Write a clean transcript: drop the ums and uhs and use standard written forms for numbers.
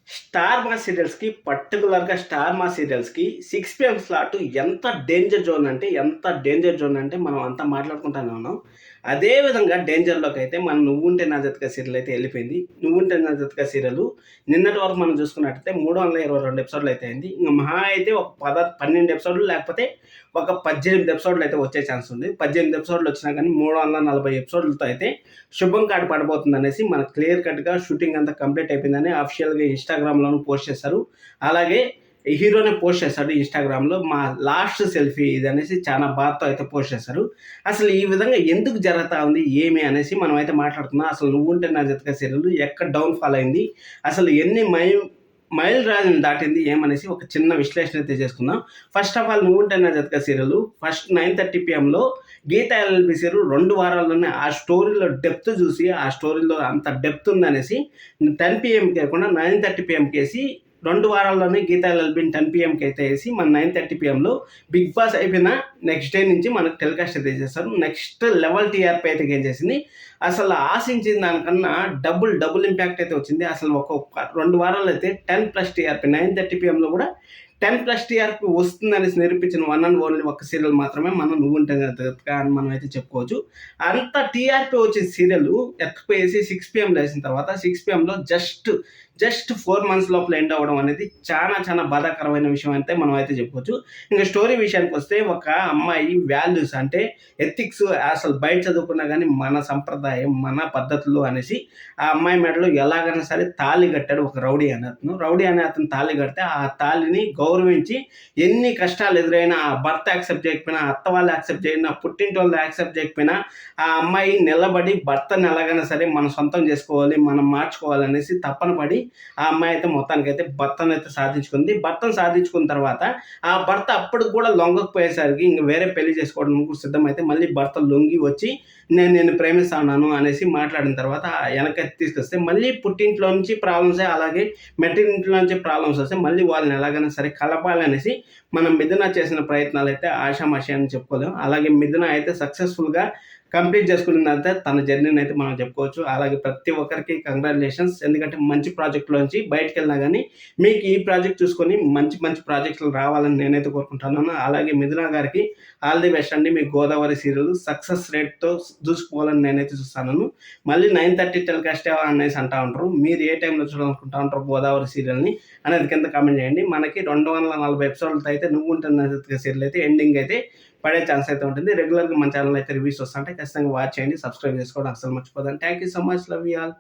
Star మా సీరియల్స్‌కి పర్టిక్యులర్‌గా star మా సీరియల్స్‌కి 6 పీఎం స్లాట్ ఎంత డేంజర్ జోన్ అంటే మనం అంతా మాట్లాడుకుంటానే ఉన్నాం. అదే విధంగా డేంజర్‌లోకైతే మన 'నువ్వుంటే నా జతగా' సీరియల్ అయితే ఎళ్ళిపోయింది. 'నువ్వుంటే నా జతగా' సీరియలు నిన్నటి వరకు మనం చూసుకున్నట్టయితే 322 ఎపిసోడ్‌లు అయితే అయింది. ఇంక మహా అయితే ఒక 12 ఎపిసోడ్‌లు లేకపోతే ఒక 18 ఎపిసోడ్‌లు అయితే వచ్చే ఛాన్స్ ఉంది. 18 ఎపిసోడ్‌లు వచ్చినా గానీ 340 ఎపిసోడ్‌లతో అయితే శుభం కార్డ్ పడబోతుందనేసి మనకు క్లియర్ కట్‌గా షూటింగ్ అంతా కంప్లీట్ అయిపోయిందని అఫీషియల్‌గా ఇన్‌స్టాగ్రామ్‌లోను పోస్ట్ చేశారు. అలాగే హీరోనే పోస్ట్ చేశాడు ఇన్‌స్టాగ్రామ్‌లో. మా లాస్ట్ సెల్ఫీ ఇదనేసి చాలా బాధతో అయితే పోస్ట్ చేశారు. అసలు ఈ విధంగా ఎందుకు జరుగుతా ఉంది? ఏమి అనేసి మనమైతే మాట్లాడుకుందాం. అసలు 'నువ్వుంటే నా జతగా' సీరియల్ ఎక్కడ డౌన్ ఫాల్ అయింది? అసలు ఎన్ని మైలురాళ్ళని దాటింది ఏమనేసి ఒక చిన్న విశ్లేషణ అయితే చేసుకుందాం. ఫస్ట్ ఆఫ్ ఆల్ 'నువ్వుంటే నా జతగా' సీరియల్ ఫస్ట్ 9:30 పీఎంలో గీతా ఎల్ఎల్బీ సీరియల్ 2 వారాల్లోనే ఆ స్టోరీలో డెప్త్ చూసి, ఆ స్టోరీలో అంత డెప్త్ ఉందనేసి 10 పీఎంకి కాకుండా 9:30 పీఎంకేసి 2 వారాల్లోనే గీతా ఎల్ఎల్బీని 10 పీఎంకి అయితే ఏసి మన 9:30 పీఎంలో బిగ్ బాస్ అయిపోయిన నెక్స్ట్ డే నుంచి మనకు టెలికాస్ట్ అయితే చేస్తారు. నెక్స్ట్ లెవెల్ టీఆర్పీ అయితే గెయిన్ చేసింది. అసలు ఆశించిన దానికన్నా డబుల్ ఇంపాక్ట్ అయితే వచ్చింది. అసలు ఒక 2 వారాల్లో అయితే 10+ టీఆర్పీ 9:30 పీఎంలో కూడా 10+ టీఆర్పీ వస్తుందనేసి నిరూపించిన వన్ అండ్ ఓన్లీ ఒక్క సీరియల్ మాత్రమే మనం 'నువ్వుంటే నా జతగా' అని మనం అయితే చెప్పుకోవచ్చు. అంత టీఆర్పీ వచ్చిన సీరియల్ ఎత్తుకుపోయేసి 6 పీఎంలో వేసిన తర్వాత 6 పీఎంలో జస్ట్ 4 మంత్స్ లోపల ఎండ్ అవ్వడం అనేది చాలా బాధాకరమైన విషయం అయితే మనం అయితే చెప్పుకోవచ్చు. ఇంకా స్టోరీ విషయానికి వస్తే ఒక అమ్మాయి వాల్యూస్ అంటే ఎథిక్స్ అసలు బయట చదువుకున్నా కానీ మన సంప్రదాయం మన పద్ధతులు అనేసి ఆ అమ్మాయి మెడలో ఎలాగైనా సరే తాళి కట్టాడు ఒక రౌడీ అనే అతను. రౌడీ అనే అతను తాళి కడితే ఆ తాళిని గౌరవించి ఎన్ని కష్టాలు ఎదురైనా ఆ భర్త యాక్సెప్ట్ చేయకపోయినా, అత్త వాళ్ళు యాక్సెప్ట్ చేయకపోయినా, పుట్టింటి వాళ్ళు యాక్సెప్ట్ చేయకపోయినా ఆ అమ్మాయి నిలబడి భర్తను ఎలాగైనా సరే మనం సొంతం చేసుకోవాలి, మనం మార్చుకోవాలనేసి తపన పడి ఆ అమ్మాయి అయితే మొత్తానికైతే భర్తనైతే సాధించుకుంది. భర్తను సాధించుకున్న తర్వాత ఆ భర్త అప్పటికి కూడా లొంగకపోయేసరికి ఇంక వేరే పెళ్లి చేసుకోవడానికి సిద్ధమైతే మళ్ళీ భర్త లొంగి వచ్చి నేను నిన్ను ప్రేమిస్తున్నాను అనేసి మాట్లాడిన తర్వాత వెనకైతే తీసుకొస్తే మళ్ళీ పుట్టింట్లో నుంచి ప్రాబ్లమ్సే, అలాగే మెట్టింట్లో నుంచి ప్రాబ్లమ్స్ వస్తే మళ్ళీ వాళ్ళని ఎలాగైనా సరే కలపాలనేసి మనం మిథున చేసిన ప్రయత్నాలు అయితే ఆషామాషి అని చెప్పుకోలేం. అలాగే మిథున అయితే సక్సెస్ఫుల్గా కంప్లీట్ చేసుకున్నదంటే తన జర్నీని అయితే మనం చెప్పుకోవచ్చు. అలాగే ప్రతి ఒక్కరికి కంగ్రాచులేషన్స్. ఎందుకంటే మంచి ప్రాజెక్ట్‌లోంచి బయటికెళ్ళినా గానీ మీకు ఈ ప్రాజెక్ట్ చూసుకొని మంచి ప్రాజెక్టులు రావాలని నేనైతే కోరుకుంటున్నాను. అలాగే మిథున గారికి ఆల్ ది బెస్ట్ అండి. మీ 'గోదావరి' సీరియల్ సక్సెస్ రేట్‌తో దూసుకుపోవాలని నేనైతే చూస్తాను. మళ్ళీ 9:30 టెలికాస్ట్ అనేసి అంటా ఉంటారు. మీరు ఏ టైంలో చూడాలనుకుంటా ఉంటారో 'గోదావరి' సీరియల్‌ని అనేది కింద కామెంట్ చేయండి. మనకి 240 ఎపిసోడ్లతో అయితే 'నువ్వుంటే నా జతగా' సీరియల్ అయితే ఎండింగ్ అయితే పడే ఛాన్స్ అయితే ఉంటుంది. రెగ్యులర్‌గా మన ఛానెల్‌లో అయితే రివ్యూస్ వస్తుంటాయి. ఖచ్చితంగా వాచ్ చేయండి. సబ్స్క్రైబ్ చేసుకోవడం అస్సలు మర్చిపోదండి. Thank you so much. Love you all.